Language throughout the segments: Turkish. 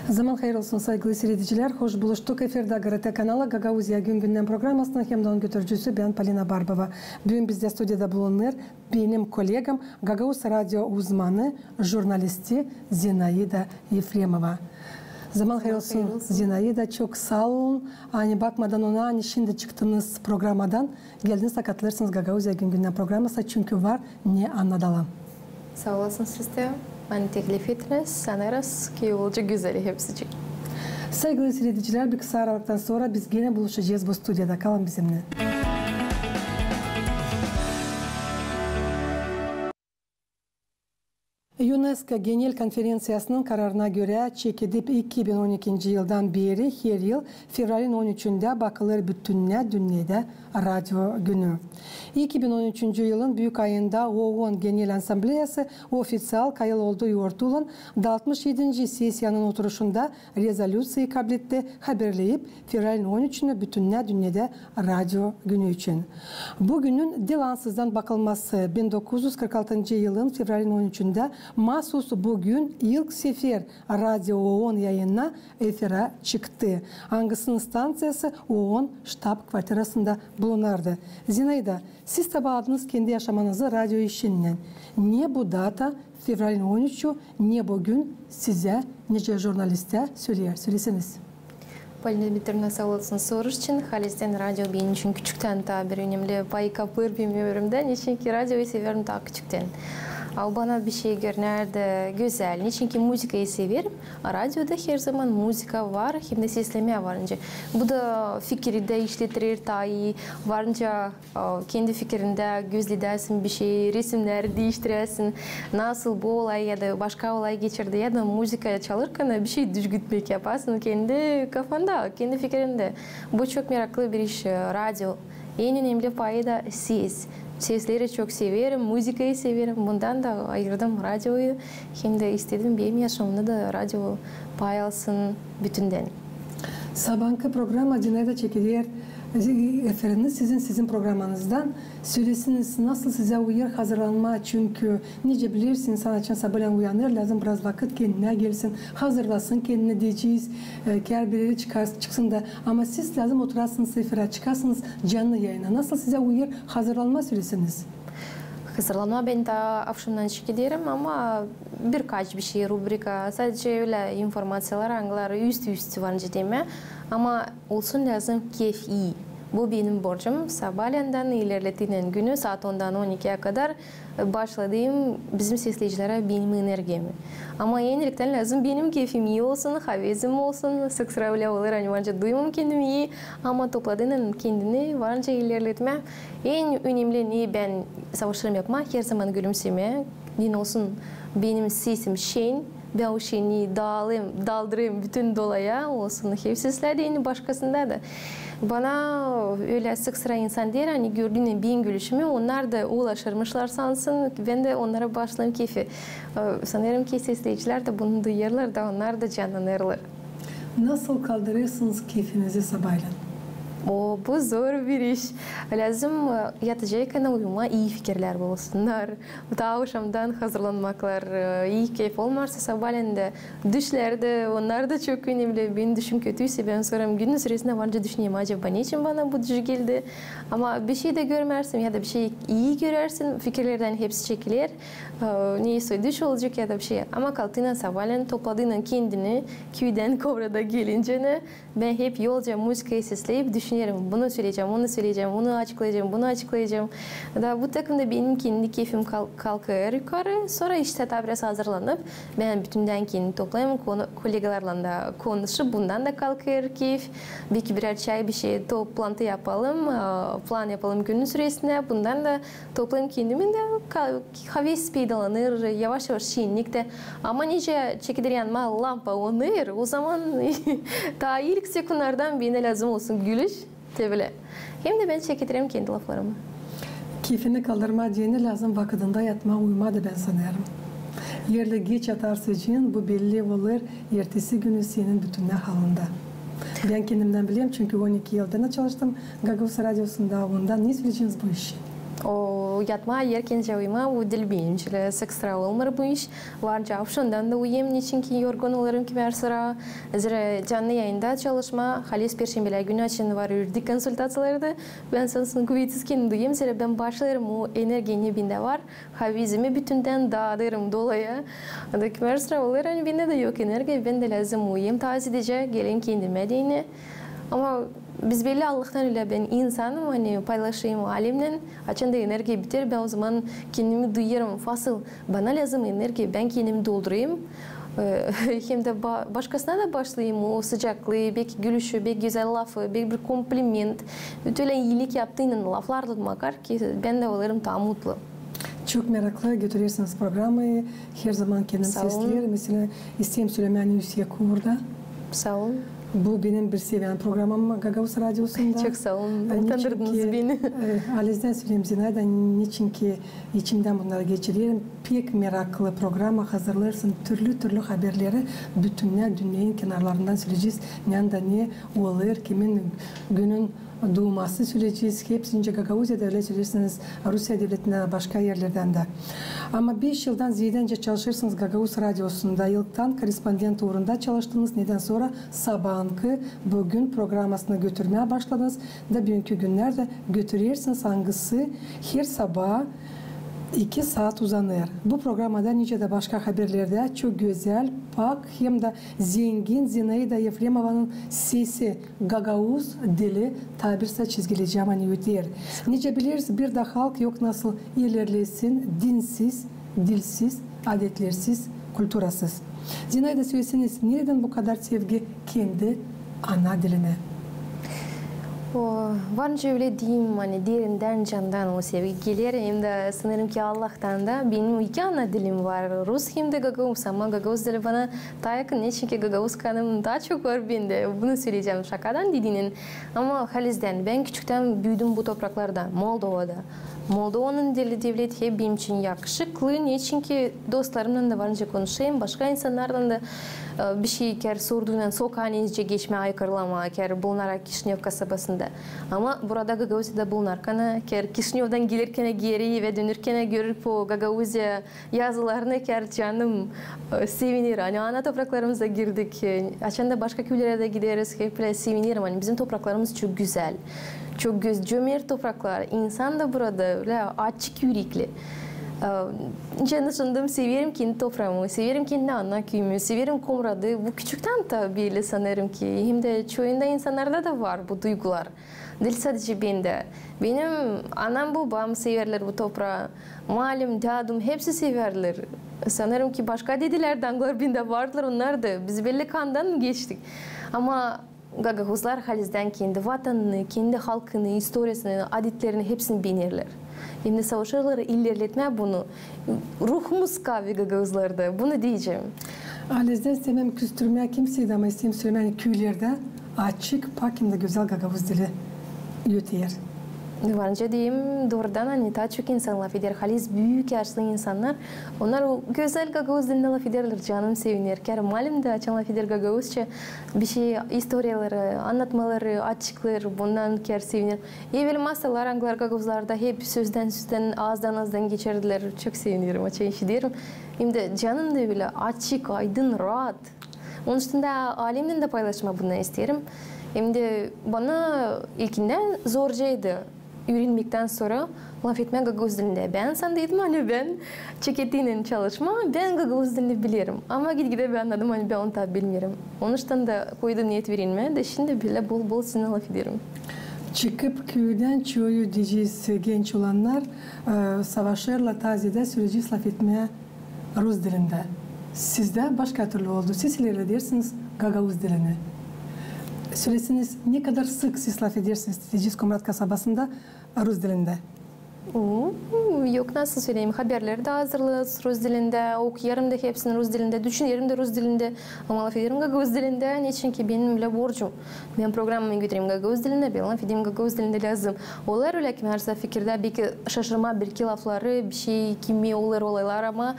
Zaman hayır olsun saygılı seyirciler. Hoş buluştuk. Efirde GRT kanalı Gagauzya Gün Gündem programmasının hemdan götürücüsü ben Polina Barbova. Bugün bizde stüdyoda bulunur benim kolegam Gagauz Radyo uzmanı, jurnalisti Zinaida Yefremova. Zaman hayır olsun Zinaida, çok sağ olun. Hani bakmadan ona hani şimdi çıktınız programadan geldiniz katılırsınız Gagauzya Gün Gündem programması çünkü var ne anlatalım. Sağ olasın siz de. Beni teklif ettiniz. Sanırız ki olacak güzel hepsi için. Saygılı seyirciler, bir kısa aralıktan sonra biz yine buluşacağız bu stüdyoda. Kalın bizimle. UNESCO Genel Konferansiyası'nın kararına göre çekilip 2012 yıldan beri her yıl fevralin 13'ünde bakılır bütününe dünyada radyo günü. 2013 yılın büyük ayında OON Genel Asambleyası ofisyal kayıt olduğu yurtulan 67. sesiyanın oturuşunda rezolüsyon kabul etti, haberleyip fevralin 13'ünü bütününe dünyada radyo günü için. Bugünün dilansızdan bakılması 1946 yılın fevralin 13'ünde mahsus bugün ilk sefer Radyo OON yayınına efire çıktı. Hangisinin stansiyası OON ştab kvartirasında bulunardı. Zinaida, siz tabi kendi yaşamanızı radyo işinden. Niye bu data fevralin 13'ü, niye bugün size, nice jurnaliste söylesiniz? Polina Dmitrievna sağ olasın soru için. Halisten radyo benim için küçükten tabi önemli pay kapır bilmiyorum da. Niçin radyoyu severim daha küçükten. Ama bana bir şey görünürde güzel. Niçin ki müzikayı severim. Radyoda her zaman müzika var, hem de sesleme varınca. Bu da fikri de işletir, tayi varınca kendi fikrinde gözlersin bir şey, resimler değiştirirsin. Nasıl bu olay ya da başka olay geçirdi ya da müzika çalırken bir şey düzgütmek yaparsın kendi kafanda, kendi fikrinde. Bu çok meraklı bir iş radyo. En önemli payı da ses. Sesleri çok severim, müzikayı severim. Bundan da ayırdım radyoyu. Hem de istedim benim yaşamımda da radyo pay alsın bütünden. Sabahki program Zinaida çekilir. Efendim sizin programınızdan söylesiniz nasıl size uyar hazırlanma çünkü nice bilirsin sanatçı sabahleyin uyanır lazım biraz vakit kendine gelsin hazırlasın kendine diyeceğiz her biri çıksın da ama siz lazım oturasınız sefere çıkarsınız canlı yayına nasıl size uyar hazırlanma söylesiniz. Hazırlanma ben de akşamdan çekilirim ama birkaç bir şey rubrika sadece öyle informasyonlar anılar üst varınca değil mi? Ama olsun lazım keyif iyi. Bu benim borcum. Sabahlenden ilerlettiğin günü saat 10'dan 12'ye kadar başladığım bizim seslenicilere benim enerjim. Ama yenilikten lazım benim keyfim iyi olsun, havezim olsun, sık sıra öyle olur. Hani varınca duyumum kendim iyi ama topladığının kendini varınca ilerletme. En önemli ne ben savaşlarım yapma, her zaman gülümseme. Ne olsun benim sesim şeyin. Ben o şeyini daldırayım bütün dolaya olsun. Hep sesler başkasında da. Bana öyle sık sıra insan değil, hani gördüğün bin gülüşümü onlar da ulaşırmışlar sansın. Ben de onlara başlayayım keyfi. Sanırım ki sesleniciler de bunu duyarlar da onlar da canlanırlar. Nasıl kaldırıyorsunuz keyfinizi sabahleyin? Bu zor bir iş. Lazım yatacak uyuma iyi fikirler olsunlar. Daha akşamdan hazırlanmaklar, iyi keyif olmazsa sabahleyin de düşlerde onlar da çok önemli. Benim düşüm kötüyse ben sorarım günün süresinde varınca düşüneyim acaba niçin bana bu düş geldi. Ama bir şey de görmezsin ya da bir şey iyi görersin fikirlerden hepsi çekilir. Neyse düş olacak ya da bir şey. Ama kalktığında sabahleyin topladığında kendini köyden kovrada gelince ne? Ben hep yolca müzikayı sesleyip düşünüyorum. Bunu söyleyeceğim, onu söyleyeceğim, bunu açıklayacağım, bunu açıklayacağım. Da bu takımda benim kendi keyfim kalkıyor yukarı. Sonra işte biraz hazırlanıp ben bütünden kendini toplayayım. Kolegalarla da konuşup bundan da kalkıyor keyif. Belki birer çay bir şey toplantı yapalım, plan yapalım günün süresinde. Bundan da toplayayım kendimi de haves peydalanır, yavaş yavaş şirinlikte. Ama nice çekilir yanma lampa onur. O zaman daha ilk sekundlardan birine lazım olsun gülüş. Tebile. Hem de ben çekilirim kendi laflarımı. Keyfini kaldırma diyene lazım vakitinde yatma uyuma da ben sanırım. Yerle geç yatarsın bu belli olur. Ertesi günü senin bütün ne halinde. Ben kendimden biliyorum çünkü 12 yılda çalıştım. Gagauz Radyosu'nda ondan ne söyleyeceğiniz bu işi? O yatma yerken javima o dil bilinçli sekstra olmar bu iş. Var javşondan da uyum niçin ki yorgun olurum ki versara. Zira canlı yayında çalışma halis perşembeler günü için var yürüdük konsultasyonlarda. Ben sanırsın kuvvetsizken duyayım. Zira ben başlarım o enerjini binde var. Havizimi bütünden dağıtırım dolaya. Adak versara olur hani binde de yok enerji. Ben de lazım uyum tazidece gelin kendime deyine. Ama biz belli Allah'tan öyle ben insanım hani paylaşayım alemden açanda enerji biter ben o zaman kendimi duyarım fasıl bana lazım enerji ben kendimi doldurayım hem de başkasına da başlayayım o sıcaklığı belki gülüşü belki güzel lafı belki bir kompliment öyle iyilik yaptığının laflarla bakar ki ben de olurum daha mutlu. Çok meraklı götürüyorsunuz programı. Her zaman kendim sesliyorum. Mesela İsteyim Süleyman Yusuf Kur'da. Sağ olun. Bu benim bir seviyen programım Gagavuz Radyosu'nda. Çok sağ olun. Utandırdınız beni. Alizden söyleyeyim Zinay'da niçin ki içimden bunları geçiriyorum. Pek meraklı programa hazırlarsın. Türlü haberleri bütünler dünyanın kenarlarından söyleyeceğiz. Ne olur, kimin günün doğması söyleyeceğiz. Hepsince Gagavuzya'da öyle söylersiniz. Rusya devletinden başka yerlerden de. Ama 5 yıldan ziyadence çalışırsınız Gagavuz Radyosu'nda. Yıldan korespondent uğrunda çalıştınız. Neden sonra sabahınkı bugün programasına götürmeye başladınız. Da bugünkü günlerde götürüyorsunuz hangisi her sabah 2 saat uzanır. Bu programda nice de başka haberlerde çok güzel, pak hem de zengin Zinaida Yefremova'nın sesi Gagavuz dili tabirse çizgileceğim hani öter. Nice biliriz bir de halk yok nasıl ilerlesin dinsiz, dilsiz, adetlersiz, kültürasız. Zinaida söyleseniz nereden bu kadar sevgi kendi ana diline? Varınca öyle diyeyim hani derinden candan o sevgi gelir hem de sanırım ki Allah'tan da benim iki ana dilim var Rus hem de Gagavuz ama Gagavuz dili bana daha yakın ne çünkü Gagavuz kanım daha çok var bende bunu söyleyeceğim şakadan dediğinin ama halizden ben küçükten büyüdüm bu topraklarda Moldova'da. Moldova'nın dili devleti hep benim için yakışıklı. Niçin ki dostlarımla da varınca konuşayım. Başka insanlardan da bir şey ker sorduğundan sokağın izce geçme aykırılama ker bulunarak Kişinev kasabasında. Ama burada Gagavuzya'da bulunarken ker Kişinev'den gelirken geri ve dönürken görüp o Gagavuzya yazılarını ker canım sevinir. Hani ana topraklarımıza girdik. Açanda başka köylere de gideriz. Hep sevinirim. Hani bizim topraklarımız çok güzel. Çok cömert topraklar. İnsan da burada öyle açık yürekli. Canışındım, severim kendi toprağımı, severim kendi ana köyümü, severim Komrad'ı. Bu küçükten tabii sanırım ki. Hem de çoğunda insanlarda da var bu duygular. Değil sadece bende. Benim anam babam severler bu toprağı. Malum, dadım hepsi severler. Sanırım ki başka dedilerden bende vardılar onlar da. Biz belli kandan geçtik. Ama Gagavuzlar halizden kendi vatanını, kendi halkını, historisini, adetlerini hepsini bilirler. Hem de savaşırlar ilerletme bunu. Ruhumuz kavi Gagavuzlarda. Bunu diyeceğim. Halizden istemem küstürmeye kimseydi ama isteyim söylemeyen köylerde açık, pak hem de güzel Gagavuz dili yöteyer. Varınca diyeyim doğrudan hani daha çok insan laf eder. Halis büyük yaşlı insanlar. Onlar o güzel Gagavuz dilinde laf ederler. Canım sevinir. Ker malum da açan laf eder Gagavuzça. Bir şey historiyaları, anlatmaları, açıklar. Bundan ker sevinir. Evvel masalar Anglar Gagavuzlarda hep sözden ağızdan geçerdiler. Çok sevinirim. Açan işi derim. Hem de canım da öyle açık, aydın, rahat. Onun üstünde alemden de paylaşma bunu isterim. Hem de bana ilkinden zorcaydı. Öğrenmekten sonra laf etme Gagavuz dilinde. Ben sandıydım hani ben çekettiğinin çalışma ben Gagavuz dilini bilirim. Ama gide ben anladım hani ben onu tabi bilmiyorum. Onun için de koyduğum niyet verilme de şimdi bile bol sizinle laf ederim. Çıkıp köyden çoğu diyeceğiz genç olanlar savaşlarla tazede süreci laf etmeye Rus dilinde. Sizde başka türlü oldu. Siz ilerledirsiniz Gagavuz dilini. Söylesiniz ne kadar sık siz laf edersiniz diyeceğiz Komrat kasabasında Rus dilinde. Yok nasıl söyleyeyim haberleri de hazırlıyoruz Rus dilinde okuyorum da hepsini Rus dilinde düşünüyorum da Rus dilinde ama laf ederim Gagavuz dilinde niçin ki benim bile borcum ben programımı götüreyim Gagavuz dilinde ben laf edeyim Gagavuz dilinde lazım onlar öyle ki her fikirde belki şaşırma bir lafları bir şey kimi olur olaylar ama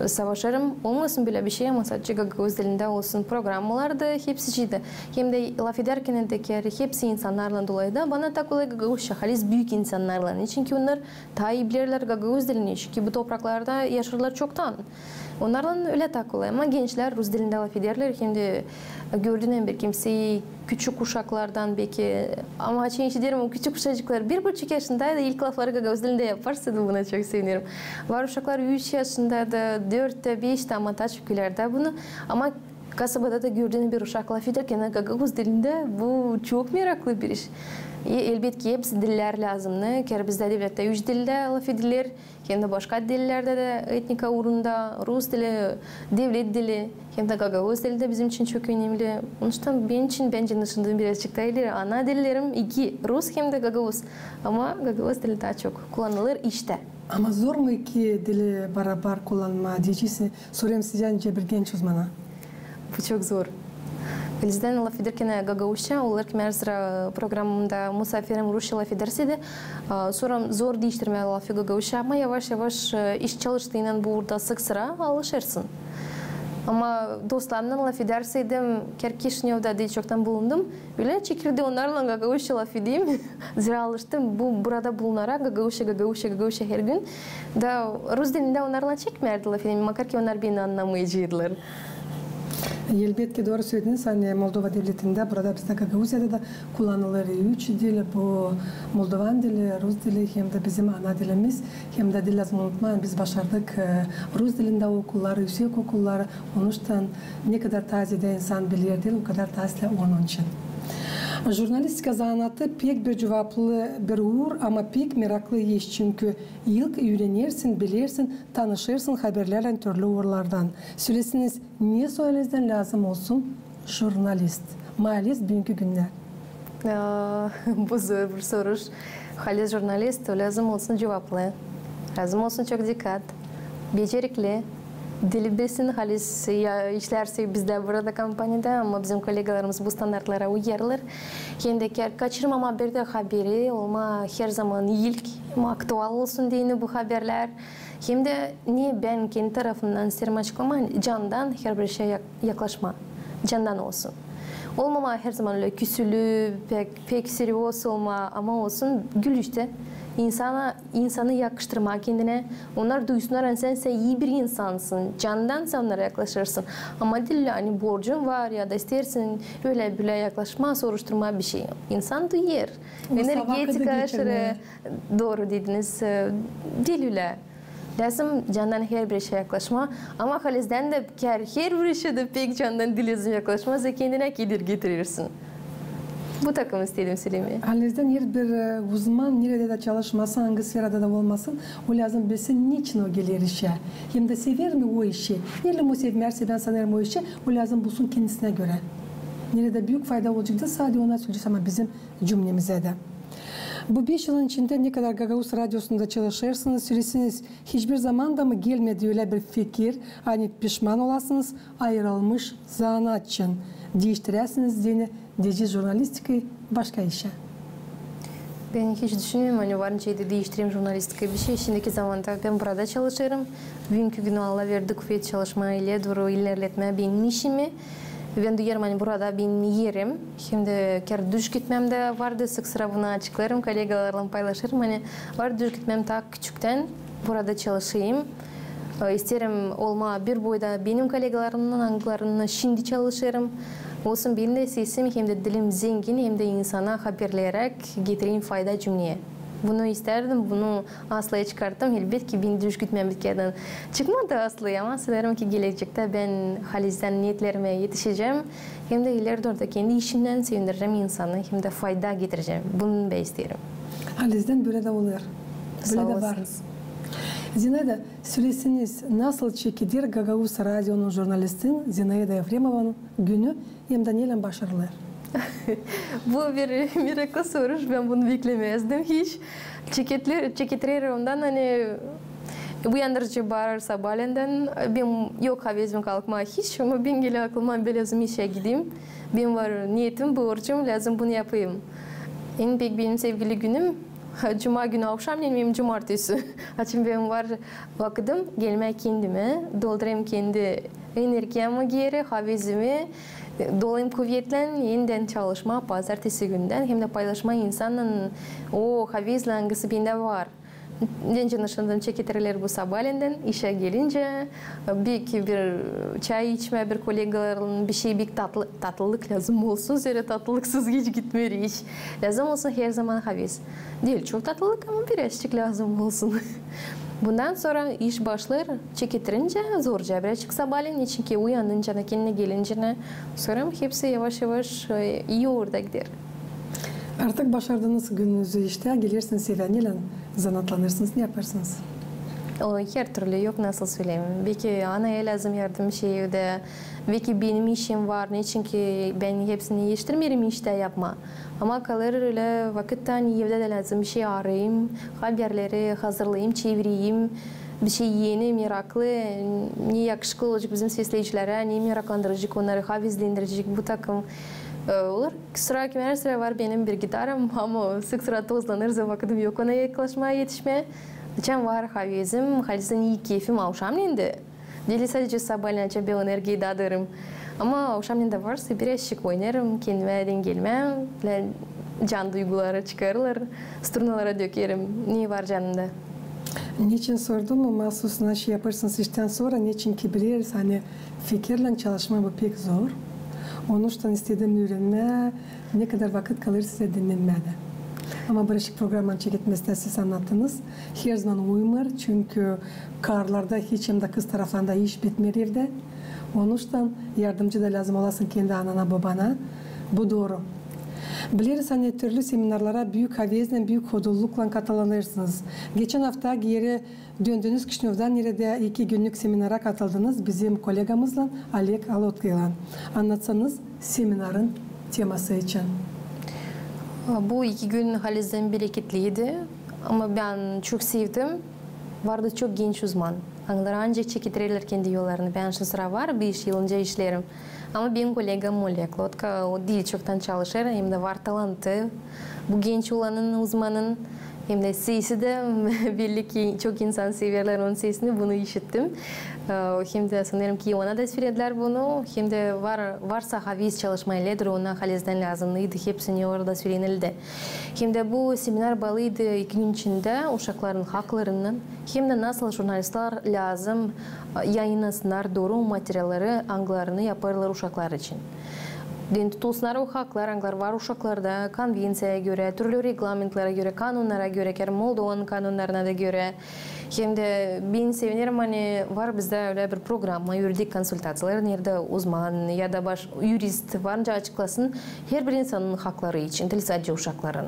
savaşırım olmasın bile bir şey ama sadece Gagavuz dilinde olsun programlarda hepsi şeydi hem de laf ederken de hepsi insanlarla dolayı da bana da kolay Gagavuzça halis büyük insanlarla niçin ki onlar Tay bilirler Gagavuz dilini. Çünkü bu topraklarda yaşarlar çoktan. Onlardan öyle takılı ama gençler Rus dilinde laf ederler. Şimdi gördüğüm bir kimseyi küçük kuşaklardan belki ama açıkçası derim o küçük kuşacıklar 1,5 yaşındaydı ilk lafları Gagavuz dilinde yaparsa da buna çok sevinirim. Var uşaklar 3 yaşında da 4'te 5'te ama taşıkülerde bunu ama kasabada da gördüğüm bir uşak laf ederken Gagavuz dilinde bu çok meraklı bir iş. Elbette hepsi diller lazım. Ker bizde devlette 3 dilde laf edilir. Hem de başka dillerde de etnika uğrunda Rus dili, devlet dili, hem de Gagavuz dili de bizim için çok önemli. Onun için benim için bence nışındığım birazcık da ileri. Ana dillerim iki, Rus hem de Gagavuz. Ama Gagavuz dili daha çok kullanılır işte. Ama zor mu iki dili beraber kullanma diyeceğisi? Sorayım sizce bir genç uzmana. Bu çok zor. Bizden laf ederken Gagavuzca, onlar mesela programımda Musafirim Rusça laf ederse de sonra zor değiştirme lafı Gagavuzca ama yavaş yavaş iş çalıştığından burada sık sıra alışırsın. Ama dostlarımla laf ederseydim, Kerkeşnev'de de çoktan bulundum. Öyle çekirde onlarla Gagavuzca laf edeyim. Zira alıştım. Burada bulunarak Gagavuzca her gün. Da Rus dilinde onlarla çekmerdi laf edeyim. Makar ki onlar beni anlamayıcıydılar. Elbette doğru söylediniz. Hani Moldova devletinde, burada bizde Gagavuzya'da da kullanılır 3 dil. Bu Moldovan dili, Rus dili hem de bizim ana dilimiz. Hem de dil lazım unutmayın. Biz başardık Rus dilinde okullar, yüksek okullar. Onun için ne kadar taze insan bilir değil, o kadar taze onun için. Jurnalistika zanatı pek bir cevaplı bir uğur ama pek meraklı iş çünkü ilk öğrenirsin, bilirsin, tanışırsın haberlerle türlü uğurlardan. Söylesiniz niye söylenizden lazım olsun jurnalist, maalesef bugünkü günler? Bu zor bir soru. Hali jurnalist lazım olsun cevaplı, lazım olsun çok dikkat, becerikli. Dili bilsin, halis işlerse bizde burada kampanyada ama bizim kolegalarımız bu standartlara uyarlar. Hem de kaçırmama bir de haberi olma her zaman ilk aktual olsun diye bu haberler. Hem de niye ben kendi tarafından isterim açıklama candan her bir şeye yaklaşma. Candan olsun. Olmama her zaman öyle küsülü, pek serios olma ama olsun gülüşte. İnsanı yakıştırma kendine. Onlar duysunlar sen iyi bir insansın. Candan sen onlara yaklaşırsın. Ama dille hani borcun var ya da istersin öyle bile yaklaşma, soruşturma bir şey. İnsan duyar. Energetik aşırı doğru dediniz. Dil öyle. Lazım candan her bir şeye yaklaşma. Ama halizden de her bir şeyde pek candan dile yaklaşmazsa kendine kedir getirirsin. Bu takım istedim söylemeyi. Halizden her bir uzman nerede de çalışmasın, hangi sferada da olmasın, o lazım bilsin niçin o gelir işe. Hem de sever mi o işi? Nerede o sevmerse ben sanırım o işi, o lazım bulsun kendisine göre. Nerede büyük fayda olacak da sadece ona söyleyeceğiz ama bizim cümlemize de. Bu 5 yılın içinde ne kadar Gagavuz Radyosu'nda çalışırsınız, söylesiniz hiçbir zaman da mı gelmedi öyle bir fikir, hani pişman olasınız, ayrılmış zanaat için değiştiresiniz diye diyeceğiz jurnalistikayı başka işe. Ben hiç düşünmüyorum hani varınca da değiştireyim jurnalistikayı bir şey. Şimdiki zamanda ben burada çalışırım. Bugünkü günü Allah verdi kuvvet çalışma ile doğru ilerletme benim işimi. Ben duyarım hani burada benim yerim. Şimdi kere düş gitmem de vardı sık sıra bunu açıklarım. Kolegalarla paylaşırım. Hani var düş gitmem ta küçükten burada çalışayım. İsterim olma bir boyda benim kolegalarımın anglarına şimdi çalışırım. Olsun benim de sesim hem de dilim zengin hem de insana haberleyerek getireyim fayda cümleye. Bunu isterdim, bunu asla çıkarttım. Elbette ki ben düş gitmem bitkinden çıkmadı asla ama sanırım ki gelecekte ben halizden niyetlerime yetişeceğim. Hem de ileride orada kendi işimden sevindireceğim insanı hem de fayda getireceğim. Bunu da isterim. Halizden böyle de olur. Böyle de var. Zinaida, söylesiniz nasıl çekilir Gagavuz Radyo'nun jurnalistin Zinaida Efremova'nın günü hem de neyle başarılar? Bu bir meraklı soru. Ben bunu beklemezdim hiç. Çekitler ondan hani uyandırıcı bağırır sabahleyin. Ben yok havezim kalkma hiç ama ben gele aklıma belazım işe gideyim. Ben var niyetim, borcum lazım bunu yapayım. En pek benim sevgili günüm Cuma günü akşam benim cumartesi. Açım benim var vakitim gelmek kendime, doldurayım kendi enerjimi geri, havezimi, dolayım kuvvetle yeniden çalışma pazartesi günden hem de paylaşma insanın o havezle hangisi bende var. Денжинышından çekitiriler bu sabahleyin işe gelince bir çay içme bir kolegaların bir şey bir tatlılık lazım olsun. Zira tatlılıksız hiç gitmiyor iş. Lazım olsun her zaman haviz. Değil çok tatlılık ama birazcık lazım olsun. Bundan sonra iş başlar çekitirince zorca birazcık sabahleyin çünkü uyanınca kendine gelince sonra hepsi yavaş yavaş iyi orada gider. Artık başardığınız gününüzü işte gelirsiniz evine zanatlanırsınız, ne yaparsınız? O her türlü yok nasıl söyleyeyim. Belki anaya lazım yardım şeyde. Belki benim işim var. Niçin ki ben hepsini yetiştirmiyorum işte yapma. Ama kalır öyle vakitten evde de lazım bir şey arayayım. Haberleri hazırlayayım, çevireyim. Bir şey yeni, meraklı, ne yakışıklı olacak bizim sesleyicilere, ne meraklandıracak onları, havizlendirecek bu takım. Olur. Sıra kimer sıra var benim bir gitarım ama sık sıra tozlanırsa vakitim yok ona yaklaşmaya yetişmeye. Geçen var havizim, halisin iyi keyfim avşamlıydı. Deli sadece sabahlayınca bir enerjiyi dağıtırım. Ama avşamlıydı varsa birazcık oynarım, kendime dengelmem, can duyguları çıkarılır, strunalara dökerim. Ne var canımda? Niçin sordum ama mahsusuna şey yaparsınız işten sonra niçin ki biliriz hani fikirle çalışma bu pek zor. Onuştan istediğim öğrenme ne kadar vakit kalır size dinlenmede. Ama Barışık programın çekitmesinde siz anlattınız. Her zaman uyumur çünkü karlarda hiç hem de kız taraflarında iş bitmiyor evde. Onuştan yardımcı da lazım olasın kendi anana babana. Bu doğru. Biliriz hani türlü seminarlara büyük havizle, büyük hodullukla katılanırsınız. Geçen hafta geri döndünüz Kişinev'den nerede 2 günlük seminara katıldınız bizim kolegamızla Alek Alotka'yla. Anlatsanız seminarın teması için. Bu 2 gün halizden bereketliydi ama ben çok sevdim. Vardı çok genç uzman. Onlar ancak çekitirirler kendi yollarını. Ben şu sıra var 5 yıl önce işlerim. Ama benim kolegam Alek Alotka o dil çoktan çalışır. Hem de var talantı. Bu genç olanın uzmanın hem de sesi de belli ki çok insan severler onun sesini bunu işittim. Hem de sanırım ki ona da söylediler bunu. Hem de varsa haviz çalışmayla ona halizden lazımlıydı. Hepsini orada söylenildi. Hem de bu seminer bağlıydı 2 gün içinde uşakların haklarının hem de nasıl jurnalistler lazım yayınlasınlar doğru materyalları anglarını yaparlar uşaklar için. Den tutulsunlar o haklar, anglar var uşaklarda konvensiyaya göre, türlü reglamentlara göre, kanunlara göre, Moldovan kanunlarına da göre. Hem de ben sevinirim hani var bizde öyle bir program, yuridik konsultasyonlar, nerede uzman ya da baş jurist varınca açıklasın her bir insanın hakları için, değil sadece uşakların.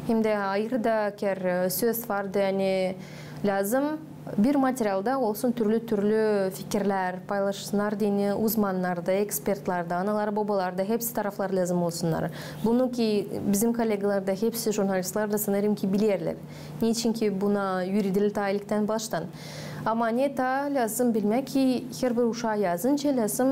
Hem de ayrıca söz vardı hani lazım bir materyalda olsun türlü fikirler paylaşsınlar dini uzmanlarda, ekspertlerde, analar, babalarda hepsi taraflar lazım olsunlar. Bunu ki bizim kolegalarda hepsi jurnalistler de sanırım ki bilirler. Niçin ki buna yürüdül tayilikten baştan. Ama ne ta lazım bilmek ki her bir uşağa yazınca lazım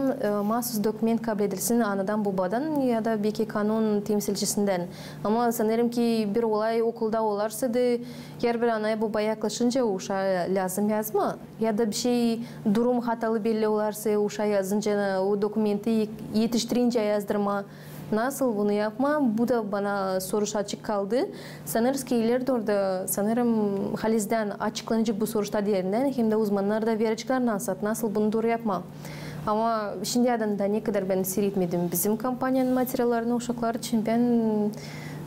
mahsus dokument kabul edilsin anadan babadan ya da belki kanun temsilcisinden. Ama sanırım ki bir olay okulda olarsa da her bir anaya babaya yaklaşınca uşağa lazım yazma. Ya da bir şey durum hatalı belli olarsa uşağa yazınca o dokumenti yetiştirince yazdırma. Nasıl bunu yapma? Bu da bana soruş açık kaldı. Sanırız ki ileride orada sanırım halizden açıklanacak bu soruçta diğerinden hem de uzmanlar da verecekler nasıl bunu doğru yapma. Ama şimdi adında ne kadar ben seyretmedim. Bizim kampanyanın materyallarını uşaklar için ben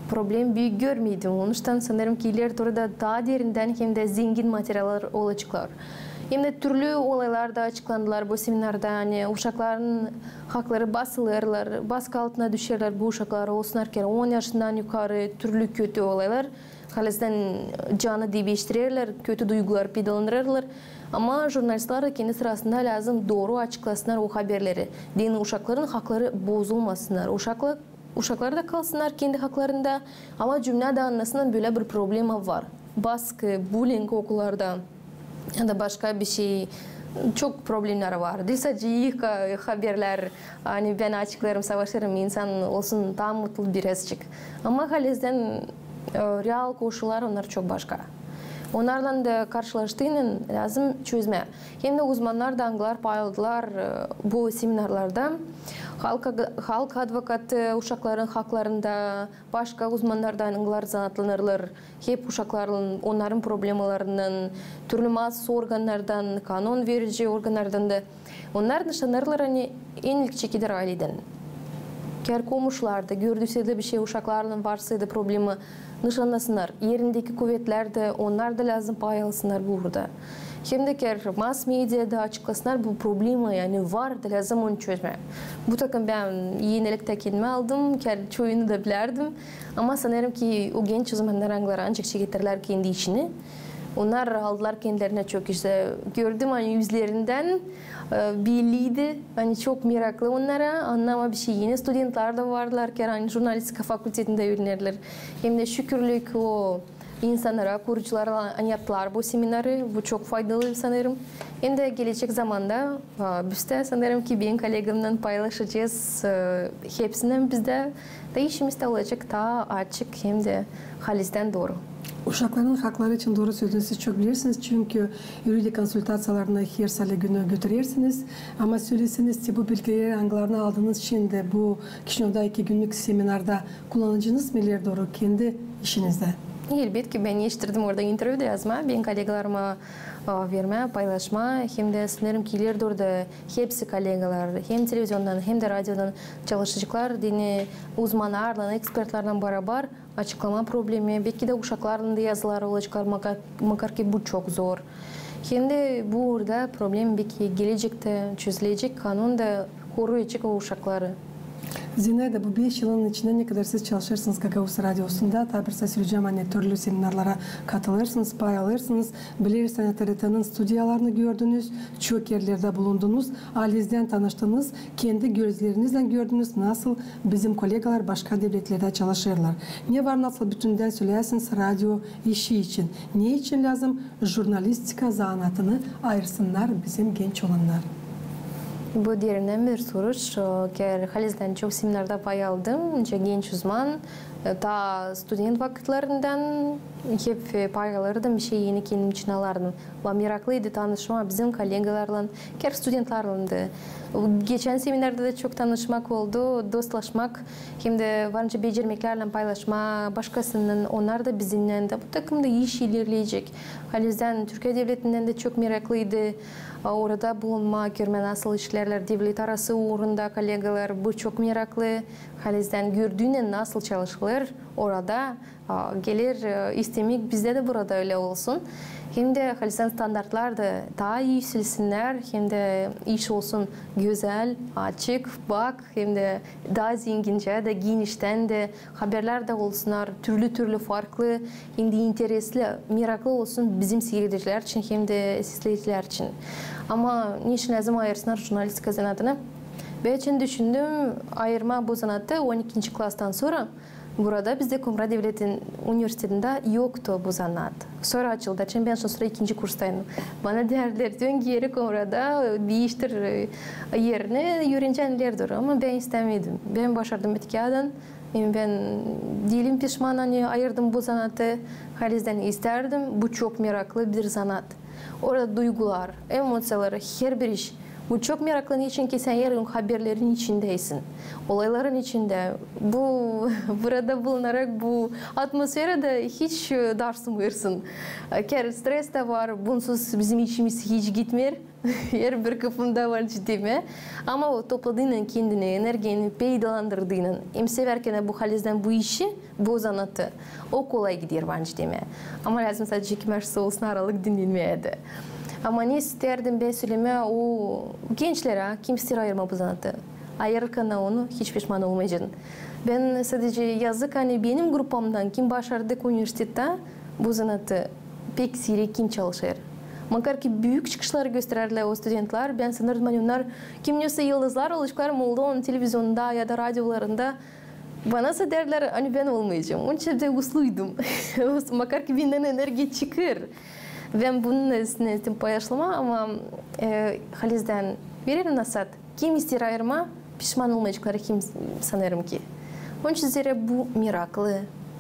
problem büyük görmedim. Onun için sanırım ki ileride orada daha derinden hem de zengin materyaller olacaklar. Hem de türlü olaylar da açıklandılar bu seminarda. Yani uşakların hakları basılırlar, baskı altına düşerler bu uşaklar olsunlar 10 yaşından yukarı türlü kötü olaylar. Halizden canı debiştirirler, kötü duygular pedalandırırlar. Ama jurnalistler de kendi sırasında lazım doğru açıklasınlar o haberleri. Dini uşakların hakları bozulmasınlar. Uşaklar da kalsınlar kendi haklarında. Ama cümle de anlasınlar böyle bir problem var. Baskı, bullying okullarda. Ya da başka bir şey çok problemler var. Değil sadece iyi haberler. Hani ben açıklarım, savaşırım, insan olsun tam mutlu birazcık. Ama halizden real koşullar onlar çok başka. Onlarla da karşılaştığının lazım çözme. Hem de uzmanlar da anglar payladılar bu seminarlarda. Halk advokatı uşakların haklarında başka uzmanlardan ыңгылар zanatlanırlar. Hep uşakların, onların problemalarının, türlü mas organlardan, kanun verici organlardan da. Onlar nişanlarlar en ilk çekidir aileden. Ker komuşlarda gördüyse bir şey uşaklarının varsaydı problemi nişanlasınlar. Yerindeki kuvvetler de onlar da lazım payalısınlar burada. Hem de ker mass medyada açıklasınlar bu problemi yani var da lazım onu çözme. Bu takım ben yenilikte kendime aldım. Ker çoğunu da bilerdim. Ama sanırım ki o genç uzmanlar anılar ancak çeketirler kendi işini. Onlar aldılar kendilerine çok işte gördüm hani yüzlerinden belliydi. Hani çok meraklı onlara anlama bir şey. Yine studentlar da vardılar ki hani jurnalistika fakültetinde öğrenirler. Hem de şükürlük o insanlara, kuruculara anlattılar bu seminarı. Bu çok faydalı sanırım. Hem de gelecek zamanda biz de sanırım ki benim kolegamla paylaşacağız. Hepsinden bizde değişimizde olacak daha açık hem de halizden doğru. Uşakların hakları için doğru söylediğinizi siz çok bilirsiniz. Çünkü yuridik konsultasyalarına her salı günü götürürsünüz. Ama söylesiniz ki bu bilgileri anılarına aldığınız için de bu Kişinev'da 2 günlük seminarda kullanıcınız neler doğru kendi işinizde? Elbette ki ben yetiştirdim orada interviewda yazma. Ben kolegalarıma verme, paylaşma. Hem de sanırım ki ileride orada hepsi kolegalar hem televizyondan hem de radyodan çalışacaklar. Dini uzmanlarla, ekspertlerle beraber açıklama problemi. Belki de uşakların da yazıları olacaklar. Makar ki bu çok zor. Hem de burada problem belki gelecekte çözülecek. Kanun da koruyacak o uşakları. Zinayda bu 5 yılın içinde ne kadar siz çalışırsınız Gagavuz Radyosu'nda? Tabi söyleyeceğim hani türlü seminarlara katılırsınız, pay alırsınız. Bilirsiniz TRT'nin stüdyalarını gördünüz, çok yerlerde bulundunuz. Aliz'den tanıştınız, kendi gözlerinizle gördünüz nasıl bizim kolegalar başka devletlerde çalışırlar. Ne var nasıl bütünden söylersiniz radyo işi için. Ne için lazım? Jurnalistika zanatını ayırsınlar bizim genç olanlar. Bu derinden bir soruş. Ker halizden çok seminarda pay aldım. Genç uzman. Ta student vakitlerinden hep pay alırdım. Bir şey yeni kendim için alırdım. Ve meraklıydı tanışma bizim kolegalarla. Ker studentlarla da. Geçen seminarda da çok tanışmak oldu. Dostlaşmak. Hem de varınca becermeklerle paylaşma. Başkasının onlar da bizimle de. Bu takımda iş ilerleyecek. Halizden Türkiye Devleti'nden de çok meraklıydı. Orada bulunma, görme nasıl işlerler, devlet arası uğrunda kolegalar bu çok meraklı. Halizden gördüğüne nasıl çalışılır orada gelir istemek bizde de burada öyle olsun. Hem de halizden standartlar da daha iyi yükselsinler hem de iş olsun güzel, açık, bak hem de daha zengince de genişten de haberler de olsunlar türlü farklı hem de interesli, meraklı olsun bizim seyirciler için hem de izleyiciler için. Ama niçin lazım ayırsınlar jurnalistika zanatını? Ben için düşündüm ayırma bu zanatı 12. klastan sonra burada bizde Kumra Devleti Üniversitesi'nde yoktu bu zanat. Sonra açıldı. Çünkü ben sonra 2. kurstayım. Bana derler dön geri Kumra'da değiştir yerini öğrencenlerdir ama ben istemedim. Ben başardım etkiyadan. Ben dilim pişman ayırdım bu zanatı. Halizden isterdim. Bu çok meraklı bir zanat. Orada duygular, emosiyaları, her bir iş. Bu çok meraklı için ki sen yarın haberlerin içindeysin. Olayların içinde. Burada bulunarak bu atmosferde hiç darsımırsın. Ker stres de var. Bunsuz bizim içimiz hiç gitmiyor. Her bir kafamda var ciddi. Ama o topladığının kendini, enerjini peydalandırdığının, hem severken bu halizden bu işi, bu zanatı, o kolay gidiyor bence. Ama lazım sadece kimersi olsun aralık dinlenmeyedi. Ama ne isterdim ben söyleme o gençlere kimse ayırma bu zanatı. Ayırırken onu hiç pişman olmayacaksın. Ben sadece yazık hani benim grupamdan kim başardık üniversitede bu zanatı pek seri kim çalışır. Makar ki büyük çıkışları gösterirler o studentler. Ben sanırım onlar kim neyse yıldızlar oluşlar oldu onun televizyonda ya da radyolarında. Bana derler hani ben olmayacağım. Onun için de usluydum. Makar ki benden enerji çıkır. Ben bunun üstüne paylaşılma ama halizden veririm nasat. Kim ister ayırma pişman olmayacakları kim sanırım ki. Onun için bu meraklı.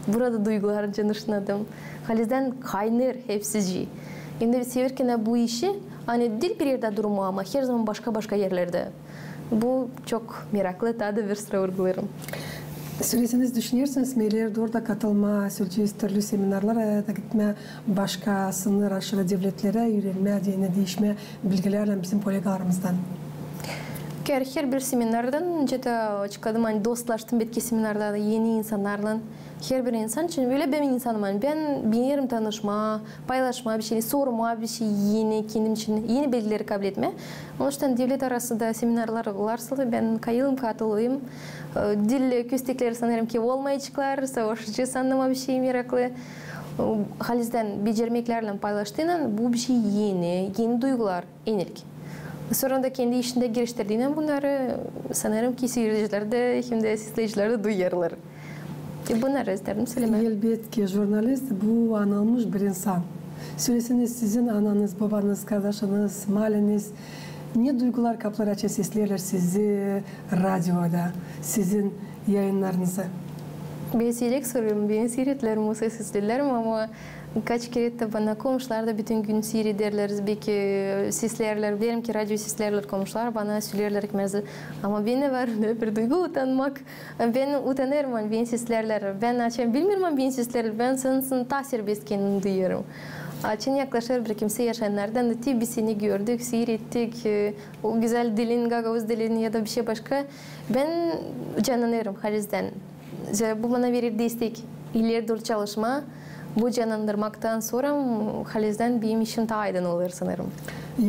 Burada duygular canışladım. Halizden kaynır hepsici. Şimdi severken bu işi hani dil bir yerde durma ama her zaman başka yerlerde. Bu çok meraklı, tadı bir sıra vurgularım. Söyleseniz düşünürsünüz, meyler de orada katılma, söyleyeceğiz türlü seminerlara da gitme, başka sınır aşırı devletlere yürünme, dini değişme bilgilerle bizim kolegalarımızdan. Her bir seminardan jeta çıkadım, hani dostlaştım betki seminarda yeni insanlarla. Her bir insan için böyle ben insanım. Ben bilmiyorum tanışma, paylaşma, bir şey sorma, bir şey yeni kendim için yeni bilgileri kabul etme. Onun için devlet arasında seminarlar varsa ben kayılım katılayım. Dil köstekleri sanırım ki olmayacaklar, savaşçı sanırım bir şey meraklı. Halizden becermeklerle paylaştığından bu bir şey yeni duygular, yenilik. Sonra da kendi işinde giriştirdiğinden bunları sanırım ki seyirciler de hem de izleyiciler de duyarlar. Bunları isterim söylemek. Elbette jurnalist bu anılmış bir insan. Söyleseniz sizin ananız, babanız, kardeşiniz, mahalleniz ne duygular kaplar açı seslerler sizi radyoda, sizin yayınlarınızı? Ben seyrek soruyorum, ben seyretlerim, o seslerim ama kaç kere de bana komşular da bütün gün seyrederler, belki seslerler, benim ki radyo seslerler komşular bana söylerler ki ama bende var bir duygu utanmak, ben utanırım, ben seslerler, ben açayım bilmiyorum ben seslerler, ben senin ta serbest kendimi duyuyorum. Açın yaklaşır bir kimse yaşayanlardan da tabi seni gördük, seyrettik, o güzel dilin, Gagavuz dilin ya da bir şey başka, ben canlanırım halizden. Bu bana verir destek, ileri doğru çalışma. Bu canlandırmaktan sonra halizden benim işim daha aydın olur sanırım.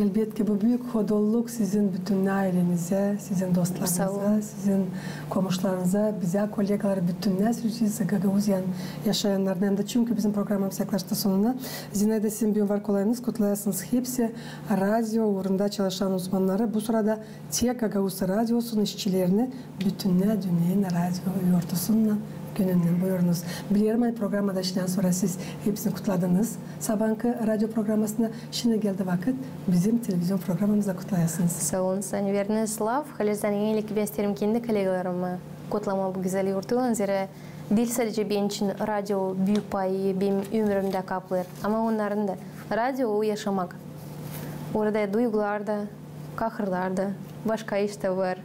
Elbette bu büyük hodolluk sizin bütün ailenize, sizin dostlarınıza, sizin komşularınıza, bize, kolegalar bütün nesli Gagavuzyan yaşayanlardan da çünkü bizim programımız yaklaştı sonuna. Yine de sizin bir var kolayınız kutlayasınız. Hepsi radyo uğrunda çalışan uzmanları. Bu sırada tek Gagavuz radyosunun işçilerini bütün dünyanın radyo yurtusundan gününden buyurunuz. Biliyorum programda işten sonra siz hepsini kutladınız. Sabahki radyo programmasına şimdi geldi vakit bizim televizyon programımıza kutlayasınız. Sağ olun, sen veriniz lav. Halizden iyilik ben isterim kendi kolegalarıma kutlama bu güzel yurtulan. Zira dil sadece benim için radyo büyük payı benim ömrümde kaplar. Ama onların da radyo o yaşamak. Orada duygular da, kahırlar da, başka iş de var.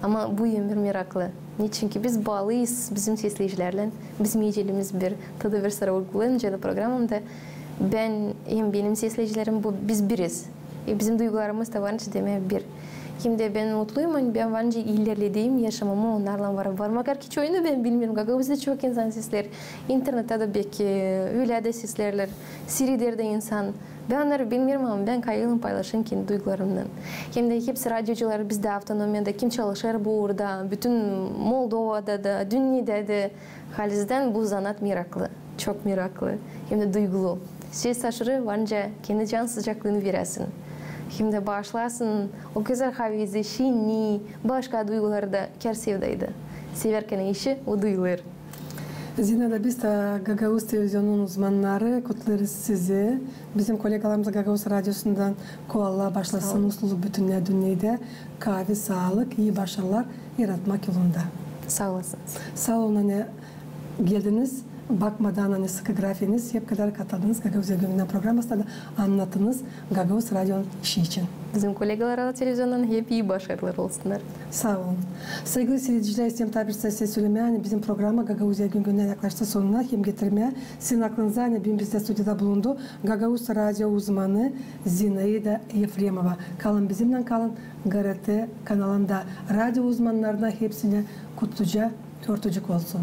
Ama bu ömür meraklı. Çünkü biz bağlıyız bizim seslenicilerle. Bizim yiyeceğimiz bir tadı bir sıra uygulayınca da programımda ben hem benim seslenicilerim biz biriz. Bizim duygularımız da var demek bir. Hem de ben mutluyum. Ben bence ilerlediğim yaşamamı onlarla varmak. Ki çoğunu ben bilmiyorum. Gagavuz'da çok insan sesler. İnternette de belki öyle de seslerler. Siri'de de insan. Ben onları bilmiyorum ama ben kayılım paylaşım kendi duygularımdan. Hem de hepsi radyocular bizde avtonomiyada kim çalışır bu orada. Bütün Moldova'da da, dünyada da. Halizden bu zanat meraklı. Çok meraklı. Hem de duygulu. Ses aşırı bence kendi can sıcaklığını veresin. Hem de başlasın o güzel havizi, şini, başka duyguları da kersevdaydı. Severken işi o duyulur. Zina da biz de Gagavuz televizyonunun uzmanları kutlarız sizi. Bizim kolegalarımız Gagavuz radyosundan koala başlasın mutluluk bütün dünyada. Kahve, sağlık, iyi başarılar yaratmak yolunda. Sağ olasınız. Sağ olun geldiniz. Bakmadan hani sıkı grafiğiniz hep kadar katıldınız. Gagavuz gününden programında da anlattınız Gagavuz radyonun işi için. Bizim kolegalara da televizyondan hep iyi başarılar olsunlar. Sağ olun. Sevgili seyirciler, istem tabir size söylemeye hani bizim programa Gagavuz gününden yaklaştı sonuna hem getirmeye. Sizin aklınıza hani bizde stüdyoda bulundu. Gagavuz radyo uzmanı Zinaida Yefremova. Kalın bizimle kalın. GRT kanalında radyo uzmanlarına hepsine kutluca, örtücük olsun.